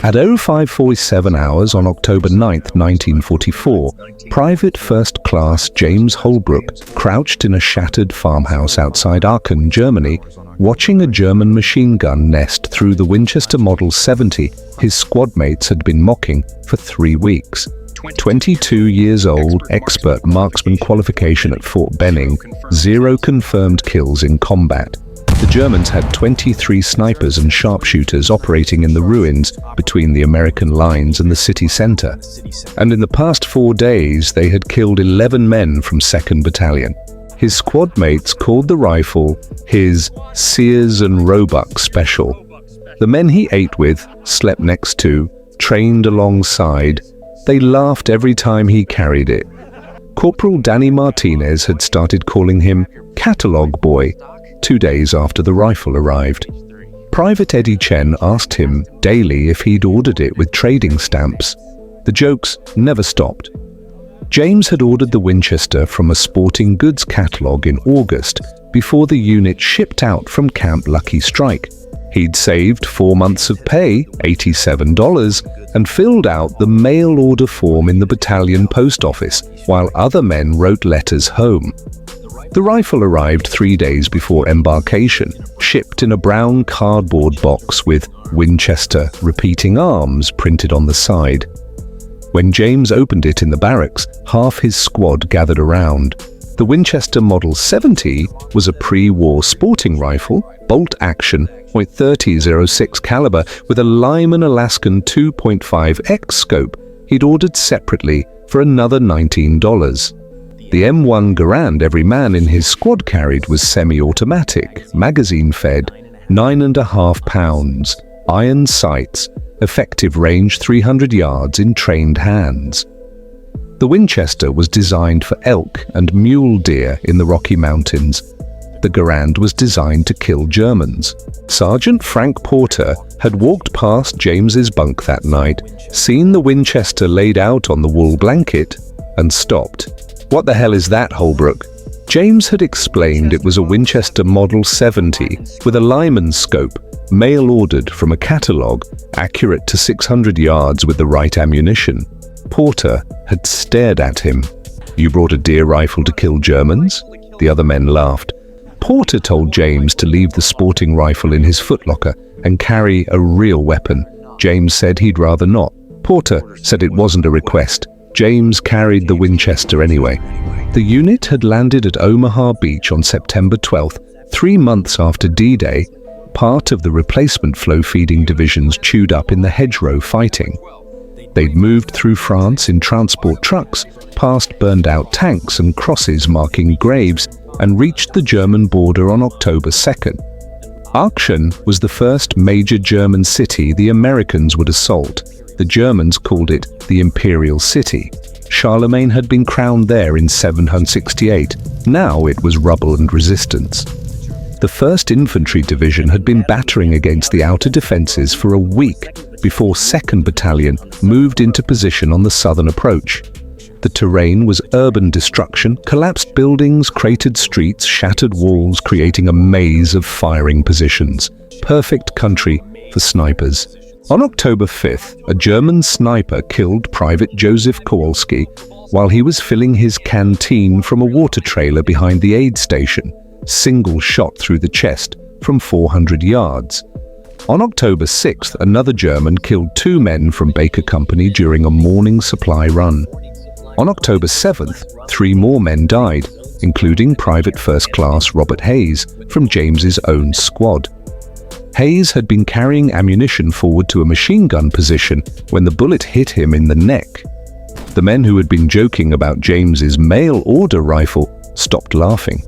At 05:47 hours on October 9, 1944, Private First Class James Holbrook crouched in a shattered farmhouse outside Aachen, Germany, watching a German machine gun nest through the Winchester Model 70 his squad mates had been mocking for 3 weeks. 22 years old, expert marksman qualification at Fort Benning, 0 confirmed kills in combat. The Germans had 23 snipers and sharpshooters operating in the ruins between the American lines and the city center. And in the past 4 days, they had killed 11 men from 2nd Battalion. His squad mates called the rifle his Sears and Roebuck Special. The men he ate with, slept next to, trained alongside, they laughed every time he carried it. Corporal Danny Martinez had started calling him Catalog Boy 2 days after the rifle arrived. Private Eddie Chen asked him daily if he'd ordered it with trading stamps. The jokes never stopped. James had ordered the Winchester from a sporting goods catalogue in August before the unit shipped out from Camp Lucky Strike. He'd saved 4 months of pay, $87, and filled out the mail order form in the battalion post office, while other men wrote letters home. The rifle arrived 3 days before embarkation, shipped in a brown cardboard box with Winchester Repeating Arms printed on the side. When James opened it in the barracks, half his squad gathered around. The Winchester Model 70 was a pre-war sporting rifle, bolt-action, .30-06 caliber with a Lyman Alaskan 2.5x scope he'd ordered separately for another $19. The M1 Garand every man in his squad carried was semi-automatic, magazine-fed, 9.5 pounds, iron sights, effective range 300 yards in trained hands. The Winchester was designed for elk and mule deer in the Rocky Mountains. The Garand was designed to kill Germans. Sergeant Frank Porter had walked past James's bunk that night, seen the Winchester laid out on the wool blanket, and stopped. "What the hell is that, Holbrook?" James had explained it was a Winchester Model 70 with a Lyman scope, mail-ordered from a catalogue, accurate to 600 yards with the right ammunition. Porter had stared at him. "You brought a deer rifle to kill Germans?" The other men laughed. Porter told James to leave the sporting rifle in his footlocker and carry a real weapon. James said he'd rather not. Porter said it wasn't a request. James carried the Winchester anyway. The unit had landed at Omaha Beach on September 12th, 3 months after D-Day, part of the replacement flow-feeding divisions chewed up in the hedgerow fighting. They'd moved through France in transport trucks, past burned-out tanks and crosses marking graves, and reached the German border on October 2nd. Aachen was the first major German city the Americans would assault. The Germans called it the Imperial City. Charlemagne had been crowned there in 768. Now it was rubble and resistance. The 1st Infantry Division had been battering against the outer defences for a week before 2nd Battalion moved into position on the southern approach. The terrain was urban destruction, collapsed buildings, cratered streets, shattered walls, creating a maze of firing positions. Perfect country for snipers. On October 5th, a German sniper killed Private Joseph Kowalski while he was filling his canteen from a water trailer behind the aid station, single shot through the chest from 400 yards. On October 6th, another German killed 2 men from Baker Company during a morning supply run. On October 7th, 3 more men died, including Private First Class Robert Hayes from James's own squad. Hayes had been carrying ammunition forward to a machine gun position when the bullet hit him in the neck. The men who had been joking about James's mail-order rifle stopped laughing.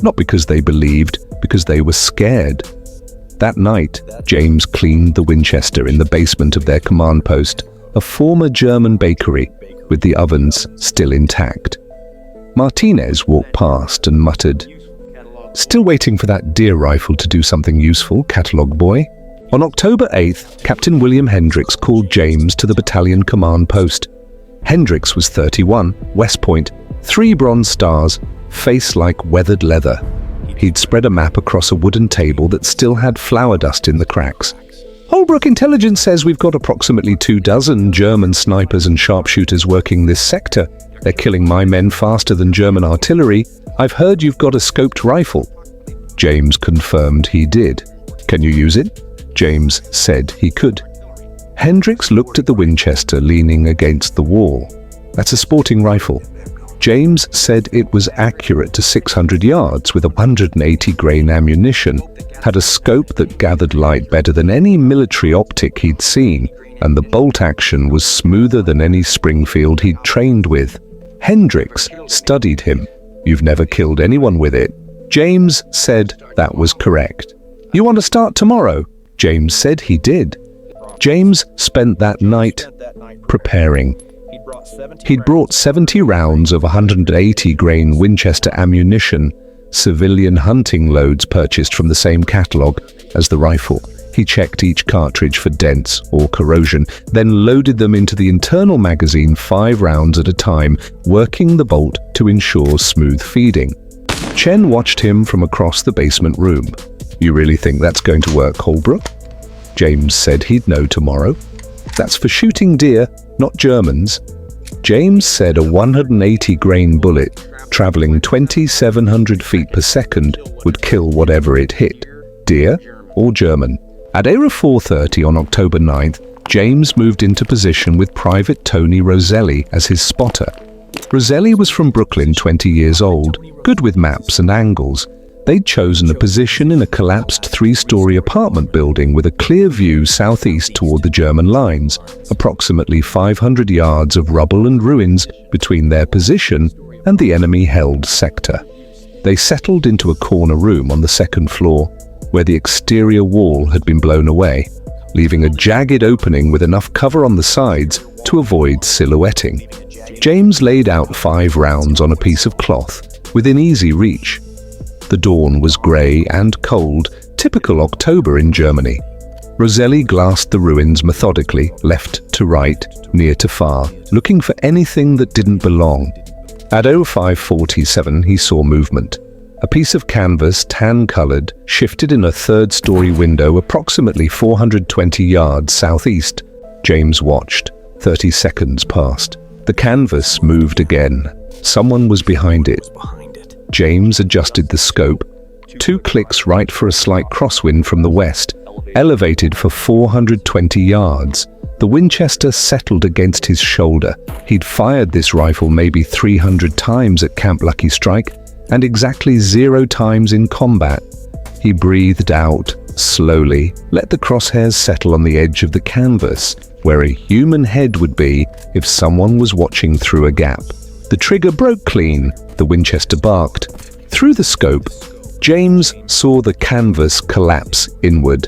Not because they believed, because they were scared. That night, James cleaned the Winchester in the basement of their command post, a former German bakery, with the ovens still intact. Martinez walked past and muttered, "Still waiting for that deer rifle to do something useful, Catalog Boy." On October 8th, Captain William Hendricks called James to the battalion command post. Hendricks was 31, West Point, 3 bronze stars, face like weathered leather. He'd spread a map across a wooden table that still had flour dust in the cracks. Holbrook intelligence says we've got approximately 24 German snipers and sharpshooters working this sector. They're killing my men faster than German artillery. I've heard you've got a scoped rifle. James confirmed he did. Can you use it? James said he could. Hendricks looked at the Winchester leaning against the wall. That's a sporting rifle. James said it was accurate to 600 yards with 180 grain ammunition, had a scope that gathered light better than any military optic he'd seen, and the bolt action was smoother than any Springfield he'd trained with. Hendricks studied him. You've never killed anyone with it. James said that was correct. You want to start tomorrow? James said he did. James spent that night preparing. He'd brought 70 rounds of 180 grain Winchester ammunition, civilian hunting loads purchased from the same catalogue as the rifle. He checked each cartridge for dents or corrosion, then loaded them into the internal magazine 5 rounds at a time, working the bolt to ensure smooth feeding. Chen watched him from across the basement room. You really think that's going to work, Holbrook? James said he'd know tomorrow. That's for shooting deer, not Germans. James said a 180 grain bullet, traveling 2,700 feet per second, would kill whatever it hit, deer or German. At era 4:30 on October 9th, James moved into position with Private Tony Roselli as his spotter. Roselli was from Brooklyn, 20 years old, good with maps and angles. They'd chosen a position in a collapsed 3-story apartment building with a clear view southeast toward the German lines, approximately 500 yards of rubble and ruins between their position and the enemy-held sector. They settled into a corner room on the second floor, where the exterior wall had been blown away, leaving a jagged opening with enough cover on the sides to avoid silhouetting. James laid out 5 rounds on a piece of cloth, within easy reach. The dawn was grey and cold, typical October in Germany. Roselli glassed the ruins methodically, left to right, near to far, looking for anything that didn't belong. At 05:47 he saw movement. A piece of canvas, tan-coloured, shifted in a 3rd-story window approximately 420 yards southeast. James watched. 30 seconds passed. The canvas moved again. Someone was behind it. James adjusted the scope. 2 clicks right for a slight crosswind from the west, elevated for 420 yards. The Winchester settled against his shoulder. He'd fired this rifle maybe 300 times at Camp Lucky Strike, and exactly 0 times in combat. He breathed out, slowly, let the crosshairs settle on the edge of the canvas, where a human head would be if someone was watching through a gap. The trigger broke clean, the Winchester barked. Through the scope, James saw the canvas collapse inward.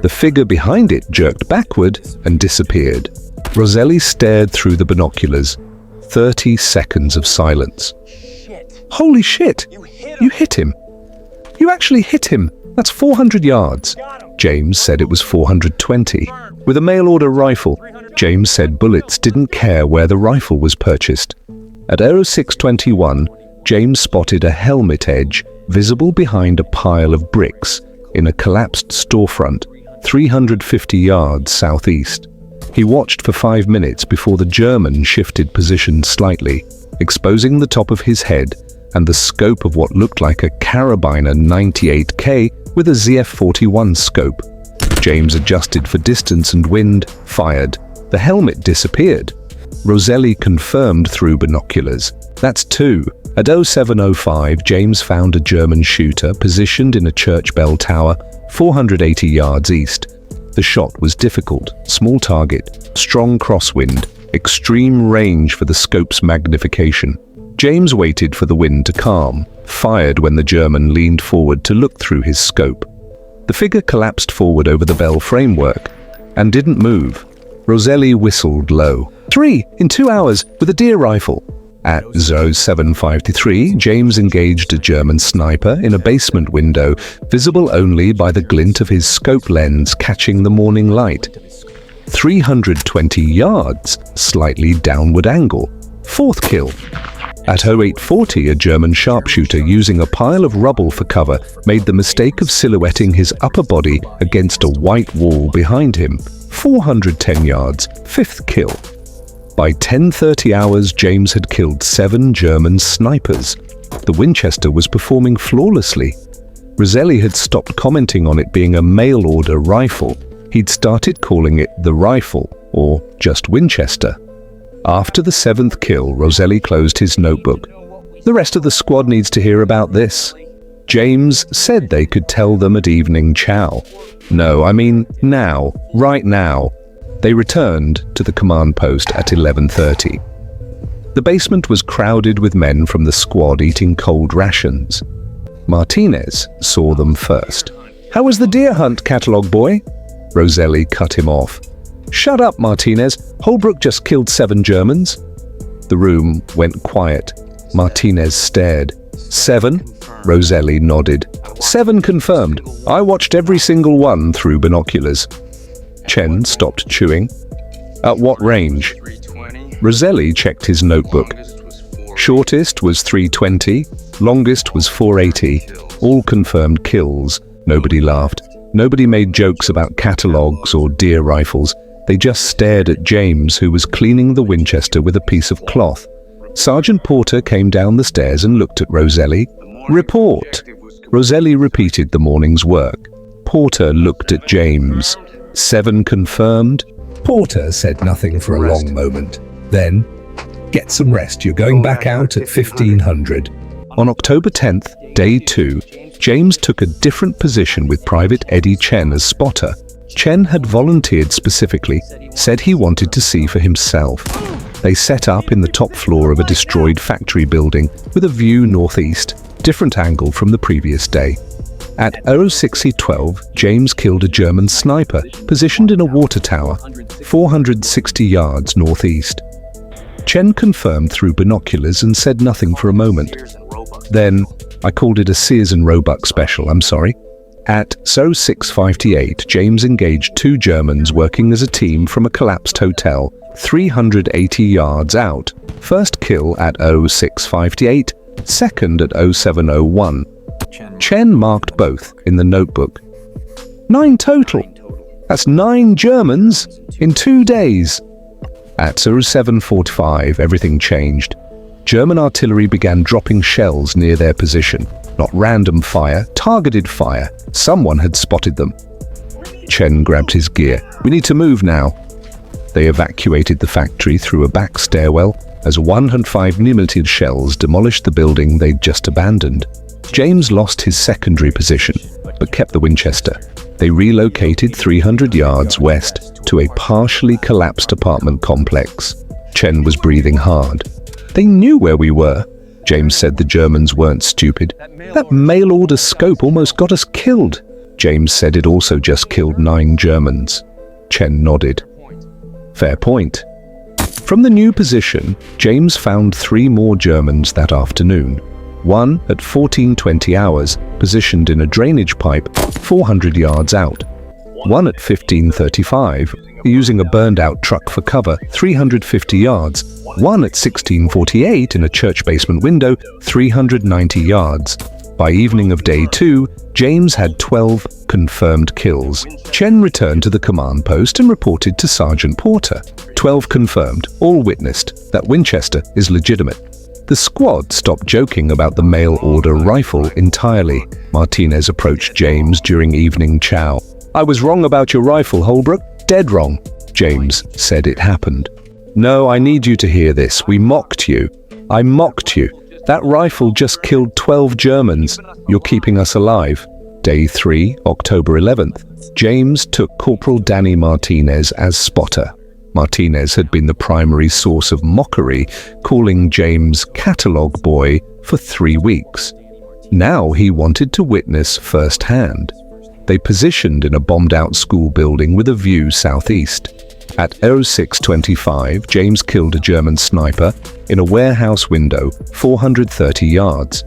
The figure behind it jerked backward and disappeared. Roselli stared through the binoculars. 30 seconds of silence. Holy shit! You hit him! You actually hit him! That's 400 yards. James said it was 420. With a mail-order rifle, James said bullets didn't care where the rifle was purchased. At 06:21, James spotted a helmet edge visible behind a pile of bricks in a collapsed storefront, 350 yards southeast. He watched for 5 minutes before the German shifted position slightly, exposing the top of his head and the scope of what looked like a Carabiner 98K with a ZF-41 scope. James adjusted for distance and wind, fired. The helmet disappeared. Roselli confirmed through binoculars. That's 2. At 07:05, James found a German shooter positioned in a church bell tower, 480 yards east. The shot was difficult, small target, strong crosswind, extreme range for the scope's magnification. James waited for the wind to calm, fired when the German leaned forward to look through his scope. The figure collapsed forward over the bell framework and didn't move. Roselli whistled low. 3 in 2 hours with a deer rifle. At 07:53, James engaged a German sniper in a basement window, visible only by the glint of his scope lens catching the morning light. 320 yards, slightly downward angle. 4th kill. At 0840, a German sharpshooter using a pile of rubble for cover made the mistake of silhouetting his upper body against a white wall behind him. 410 yards, 5th kill. By 10:30 hours, James had killed 7 German snipers. The Winchester was performing flawlessly. Roselli had stopped commenting on it being a mail-order rifle. He'd started calling it the rifle, or just Winchester. After the 7th kill, Roselli closed his notebook. The rest of the squad needs to hear about this. James said they could tell them at evening chow. No, I mean now, right now. They returned to the command post at 11:30. The basement was crowded with men from the squad eating cold rations. Martinez saw them first. "How was the deer hunt, catalog boy?" Roselli cut him off. "Shut up, Martinez. Holbrook just killed 7 Germans." The room went quiet. Martinez stared. 7? Roselli nodded. 7 confirmed. I watched every single one through binoculars. Chen stopped chewing. "At what range?" Roselli checked his notebook. Shortest was 320, longest was 480. All confirmed kills. Nobody laughed. Nobody made jokes about catalogs or deer rifles. They just stared at James, who was cleaning the Winchester with a piece of cloth. Sergeant Porter came down the stairs and looked at Roselli. "Report." Roselli repeated the morning's work. Porter looked at James. 7 confirmed. Porter said nothing for a long moment. Then, "Get some rest. You're going back out at 1500. On October 10th, day 2, James took a different position with Private Eddie Chen as spotter. Chen had volunteered specifically, said he wanted to see for himself. They set up in the top floor of a destroyed factory building with a view northeast, different angle from the previous day. At 06:12, James killed a German sniper positioned in a water tower, 460 yards northeast. Chen confirmed through binoculars and said nothing for a moment. Then, "I called it a Sears and Roebuck special, I'm sorry." At 06:58, James engaged 2 Germans working as a team from a collapsed hotel, 380 yards out. First kill at 06:58, second at 07:01. Chen marked both in the notebook. 9 total. That's 9 Germans in 2 days. At 07:45, everything changed. German artillery began dropping shells near their position. Not random fire, targeted fire. Someone had spotted them. Chen grabbed his gear. "We need to move now." They evacuated the factory through a back stairwell as 105mm shells demolished the building they'd just abandoned. James lost his secondary position, but kept the Winchester. They relocated 300 yards west to a partially collapsed apartment complex. Chen was breathing hard. "They knew where we were." James said the Germans weren't stupid. "That mail-order scope almost got us killed." James said it also just killed 9 Germans. Chen nodded. "Fair point." From the new position, James found 3 more Germans that afternoon. One at 14:20 hours, positioned in a drainage pipe 400 yards out. One at 15:35, using a burned-out truck for cover 350 yards. One at 16:48 in a church basement window 390 yards. By evening of day 2, James had 12 confirmed kills. Chen returned to the command post and reported to Sergeant Porter. 12 confirmed, all witnessed, that Winchester is legitimate. The squad stopped joking about the mail-order rifle entirely. Martinez approached James during evening chow. "I was wrong about your rifle, Holbrook. Dead wrong." James said it happened. "No, I need you to hear this. We mocked you. I mocked you. That rifle just killed 12 Germans. You're keeping us alive." Day 3, October 11th. James took Corporal Danny Martinez as spotter. Martinez had been the primary source of mockery, calling James catalog boy for 3 weeks. Now he wanted to witness firsthand. They positioned in a bombed-out school building with a view southeast. At 06:25, James killed a German sniper in a warehouse window 430 yards.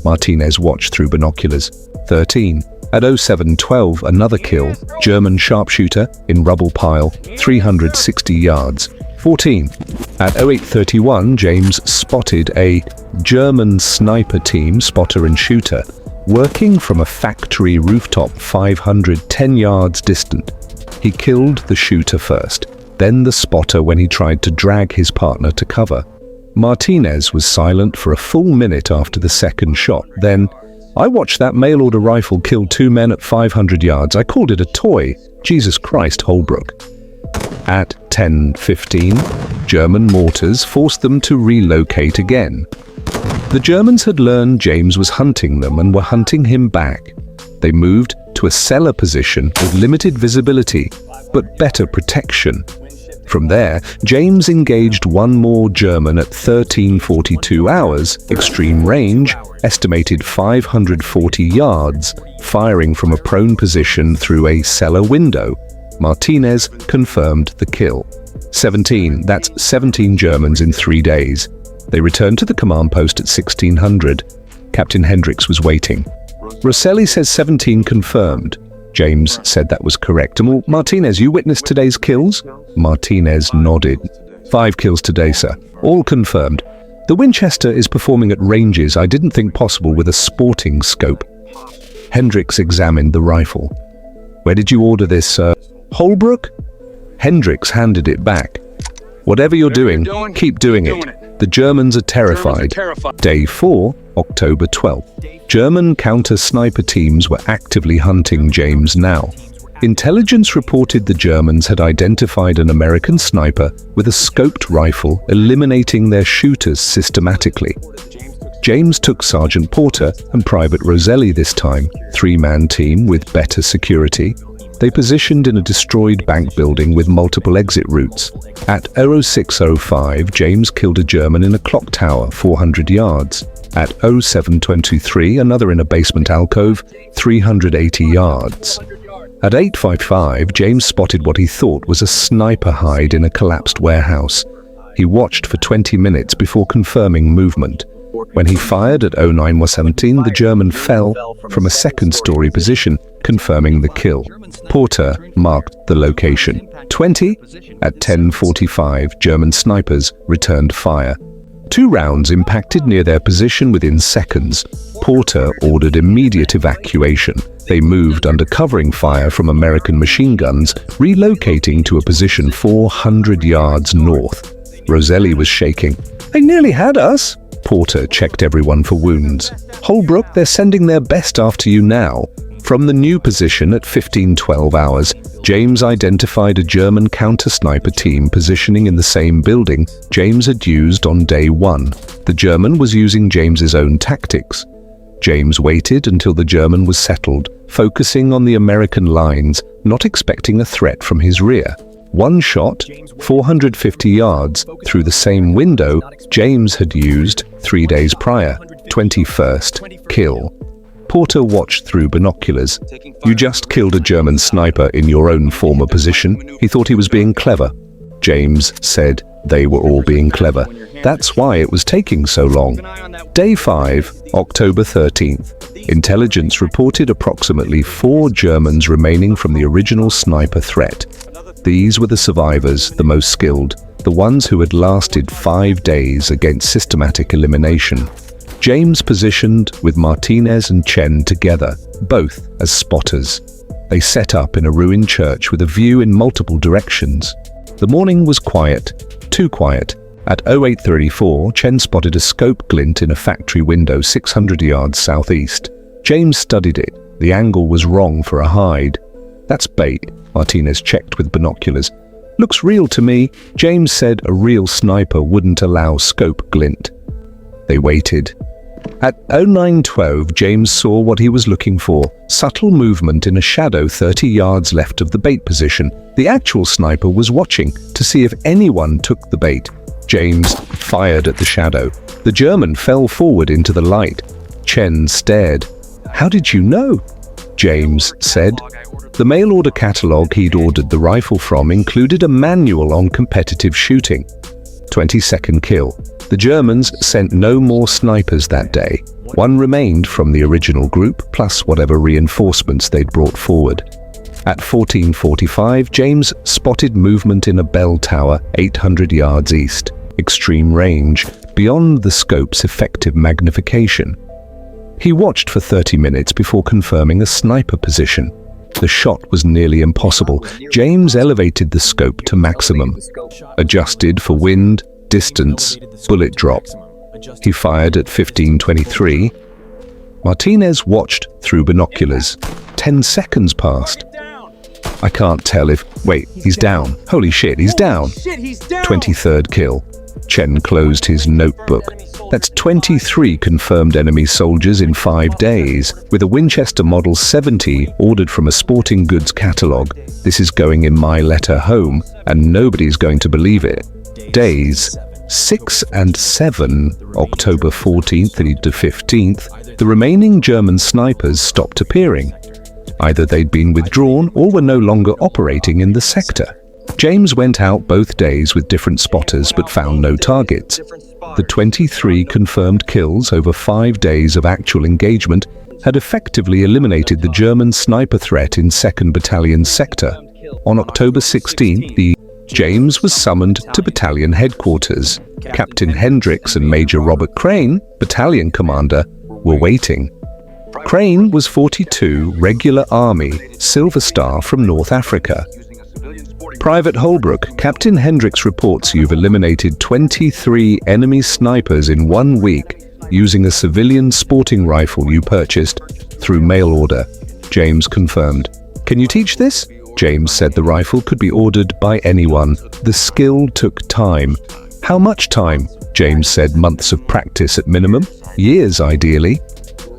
Martinez watched through binoculars. 13. At 07:12, another kill, German sharpshooter in rubble pile 360 yards. 14. At 08:31, James spotted a German sniper team, spotter and shooter, working from a factory rooftop 510 yards distant. He killed the shooter first, then the spotter when he tried to drag his partner to cover. Martinez was silent for a full minute after the second shot. Then, "I watched that mail-order rifle kill 2 men at 500 yards. I called it a toy. Jesus Christ, Holbrook." At 10:15, German mortars forced them to relocate again. The Germans had learned James was hunting them and were hunting him back. They moved to a cellar position with limited visibility, but better protection. From there, James engaged one more German at 13:42 hours, extreme range, estimated 540 yards, firing from a prone position through a cellar window. Martinez confirmed the kill. 17 Germans in 3 days. They returned to the command post at 1600. Captain Hendricks was waiting. Rosselli says 17 confirmed. James said that was correct. And well, Martinez, you witnessed today's kills? Martinez nodded. 5 kills today, sir. All confirmed. The Winchester is performing at ranges I didn't think possible with a sporting scope. Hendricks examined the rifle. Where did you order this, sir? Holbrook? Hendricks handed it back. Whatever you're doing, keep doing it. The Germans are terrified. Day 4, October 12th. German counter-sniper teams were actively hunting James now. Intelligence reported the Germans had identified an American sniper with a scoped rifle, eliminating their shooters systematically. James took Sergeant Porter and Private Rosselli this time, 3-man team with better security. They positioned in a destroyed bank building with multiple exit routes. At 06:05, James killed a German in a clock tower 400 yards. At 07:23, another in a basement alcove 380 yards. At 08:55, James spotted what he thought was a sniper hide in a collapsed warehouse. He watched for 20 minutes before confirming movement. When he fired at 09:17, the German fell from a second-story position, confirming the kill. Porter marked the location. 20. At 10:45, German snipers returned fire. 2 rounds impacted near their position within seconds. Porter ordered immediate evacuation. They moved under covering fire from American machine guns, relocating to a position 400 yards north. Rosselli was shaking. "They nearly had us." Porter checked everyone for wounds. "Holbrook, they're sending their best after you now." From the new position at 15:12 hours, James identified a German counter-sniper team positioning in the same building James had used on day 1. The German was using James's own tactics. James waited until the German was settled, focusing on the American lines, not expecting a threat from his rear. One shot, 450 yards, through the same window James had used 3 days prior. 21st kill. Porter watched through binoculars. "You just killed a German sniper in your own former position." He thought he was being clever. James said they were all being clever. That's why it was taking so long. Day 5, October 13th. Intelligence reported approximately 4 Germans remaining from the original sniper threat. These were the survivors, the most skilled, the ones who had lasted 5 days against systematic elimination. James positioned with Martinez and Chen together, both as spotters. They set up in a ruined church with a view in multiple directions. The morning was quiet, too quiet. At 08:34, Chen spotted a scope glint in a factory window 600 yards southeast. James studied it. The angle was wrong for a hide. "That's bait," Martinez checked with binoculars. "Looks real to me." James said a real sniper wouldn't allow scope glint. They waited. At 09:12, James saw what he was looking for, subtle movement in a shadow 30 yards left of the bait position. The actual sniper was watching to see if anyone took the bait. James fired at the shadow. The German fell forward into the light. Chen stared. "How did you know?" James said. The mail order catalog he'd ordered the rifle from included a manual on competitive shooting. 22nd kill. The Germans sent no more snipers that day. 1 remained from the original group, plus whatever reinforcements they'd brought forward. At 14:45, James spotted movement in a bell tower 800 yards east. extreme range, beyond the scope's effective magnification. He watched for 30 minutes before confirming a sniper position. The shot was nearly impossible. James elevated the scope to maximum, adjusted for wind, distance, bullet drop. He fired at 15:23. Martinez watched through binoculars. 10 seconds passed. I can't tell if... Wait, he's down. Holy shit, he's down. 23rd kill. Chen closed his notebook. That's 23 confirmed enemy soldiers in 5 days. With a Winchester Model 70 ordered from a sporting goods catalogue, this is going in my letter home, and nobody's going to believe it. Days 6 and 7, October 14th to 15th, the remaining German snipers stopped appearing. Either they'd been withdrawn or were no longer operating in the sector. James went out both days with different spotters but found no targets. The 23 confirmed kills over 5 days of actual engagement had effectively eliminated the German sniper threat in 2nd Battalion sector. On October 16th, James was summoned to battalion headquarters. Captain Hendricks and Major Robert Crane, battalion commander, were waiting. Crane was 42 Regular Army Silver Star from North Africa. Private Holbrook, Captain Hendricks reports you've eliminated 23 enemy snipers in 1 week using a civilian sporting rifle you purchased through mail order. James confirmed. Can you teach this? James said the rifle could be ordered by anyone. The skill took time. How much time? James said months of practice at minimum. Years, ideally.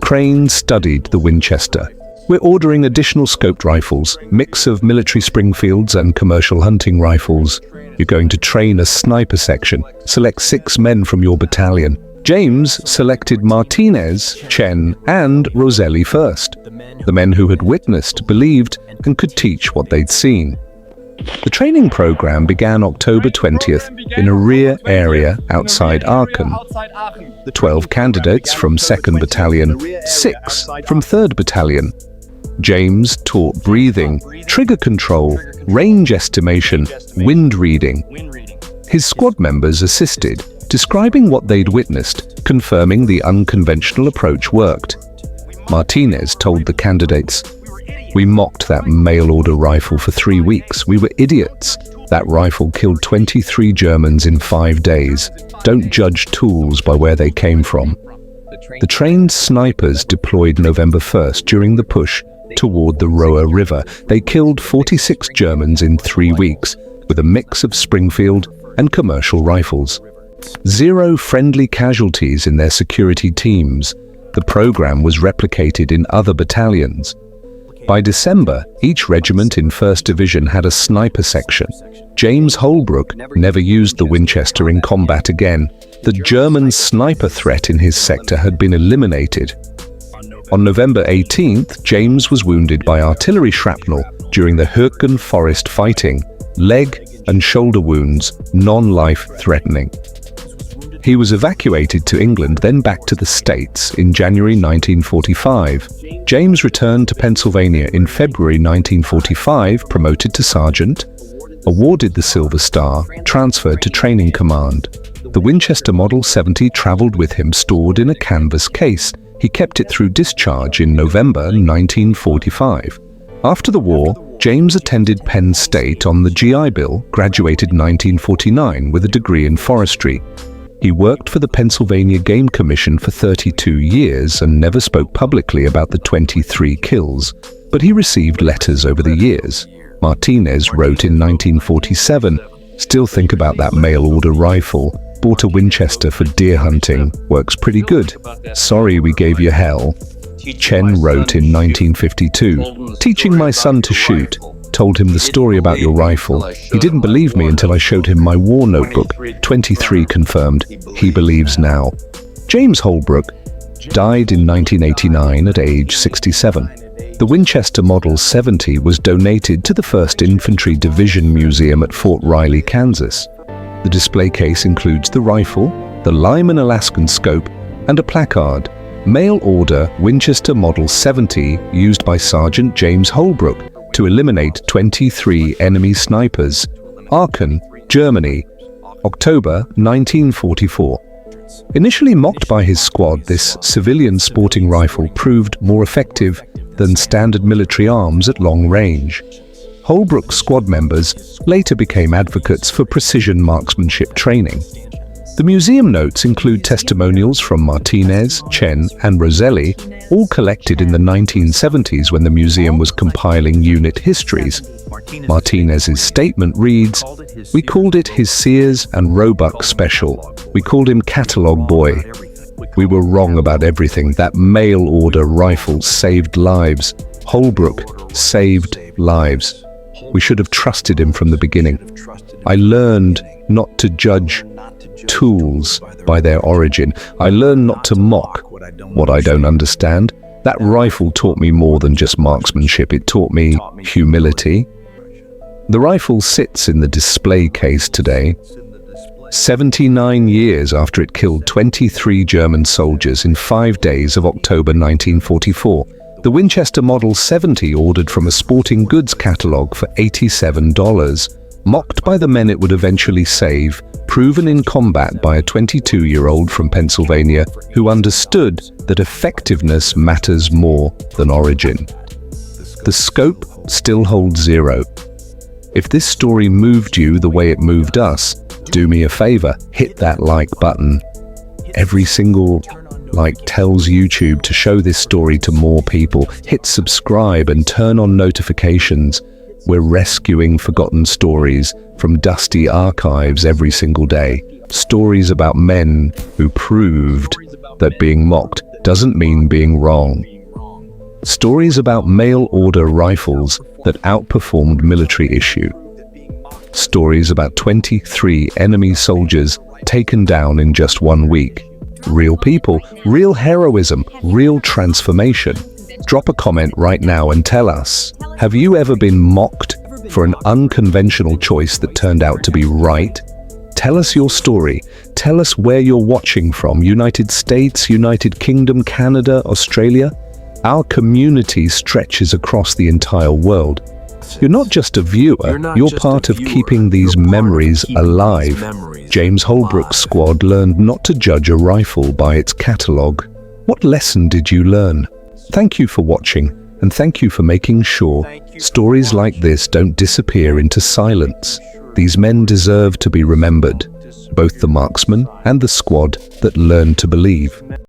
Crane studied the Winchester. We're ordering additional scoped rifles, mix of military Springfields and commercial hunting rifles. You're going to train a sniper section. Select 6 men from your battalion. James selected Martinez, Chen, and Roselli first. The men who had witnessed, believed, and could teach what they'd seen. The training program began October 20th in a rear area outside Aachen. 12 candidates from 2nd Battalion, 6 from 3rd Battalion. James taught breathing, trigger control, range estimation, wind reading. His squad members assisted, describing what they'd witnessed, confirming the unconventional approach worked. Martinez told the candidates, "We mocked that mail-order rifle for 3 weeks. We were idiots. That rifle killed 23 Germans in 5 days. Don't judge tools by where they came from." The trained snipers deployed November 1st during the push toward the Roa River. They killed 46 Germans in 3 weeks, with a mix of Springfield and commercial rifles. 0 friendly casualties in their security teams. The program was replicated in other battalions. By December, each regiment in 1st Division had a sniper section. James Holbrook never used the Winchester in combat again. The German sniper threat in his sector had been eliminated. On November 18th, James was wounded by artillery shrapnel during the Aachen forest fighting. Leg and shoulder wounds, non-life-threatening. He was evacuated to England, then back to the States in January 1945. James returned to Pennsylvania in February 1945, promoted to sergeant, awarded the Silver Star, transferred to Training Command. The Winchester Model 70 traveled with him stored in a canvas case. He kept it through discharge in November 1945. After the war, James attended Penn State on the GI Bill, graduated in 1949 with a degree in forestry. He worked for the Pennsylvania Game Commission for 32 years and never spoke publicly about the 23 kills, but he received letters over the years. Martinez wrote in 1947, "Still think about that mail-order rifle. Bought a Winchester for deer hunting. Works pretty good. Sorry we gave you hell." Chen wrote in 1952, "Teaching my son to shoot. Told him the story about your rifle. He didn't believe me until I showed him my war notebook. 23 confirmed. He believes now." James Holbrook died in 1989 at age 67. The Winchester Model 70 was donated to the 1st Infantry Division Museum at Fort Riley, Kansas. The display case includes the rifle, the Lyman Alaskan scope, and a placard, "Mail order Winchester Model 70 used by Sergeant James Holbrook to eliminate 23 enemy snipers. Aachen, Germany, October 1944. Initially mocked by his squad, this civilian sporting rifle proved more effective than standard military arms at long range. Holbrook's squad members later became advocates for precision marksmanship training. The museum notes include testimonials from Martinez, Chen, and Roselli, all collected in the 1970s when the museum was compiling unit histories. Martinez's statement reads, "We called it his Sears and Roebuck special. We called him Catalog Boy. We were wrong about everything. That mail-order rifle saved lives. Holbrook saved lives. We should have trusted him from the beginning. I learned not to judge tools by their origin. I learned not to mock what I don't understand. That rifle taught me more than just marksmanship. It taught me humility." The rifle sits in the display case today, 79 years after it killed 23 German soldiers in 5 days of October 1944. The Winchester Model 70, ordered from a sporting goods catalog for $87, mocked by the men it would eventually save, proven in combat by a 22-year-old from Pennsylvania who understood that effectiveness matters more than origin. The scope still holds zero. If this story moved you the way it moved us, do me a favor, hit that like button. Every single like tells YouTube to show this story to more people. Hit subscribe and turn on notifications. We're rescuing forgotten stories from dusty archives every single day. Stories about men who proved that being mocked doesn't mean being wrong. Stories about mail-order rifles that outperformed military issue. Stories about 23 enemy soldiers taken down in just 1 week. Real people, real heroism, real transformation. Drop a comment right now and tell us, have you ever been mocked for an unconventional choice that turned out to be right? Tell us your story. Tell us where you're watching from. United States, United Kingdom, Canada, Australia? Our community stretches across the entire world. You're not just a viewer, you're part of keeping these memories alive. James Holbrook's squad learned not to judge a rifle by its catalogue. What lesson did you learn? Thank you for watching, and thank you for making sure stories like this don't disappear into silence. These men deserve to be remembered, both the marksman and the squad that learned to believe.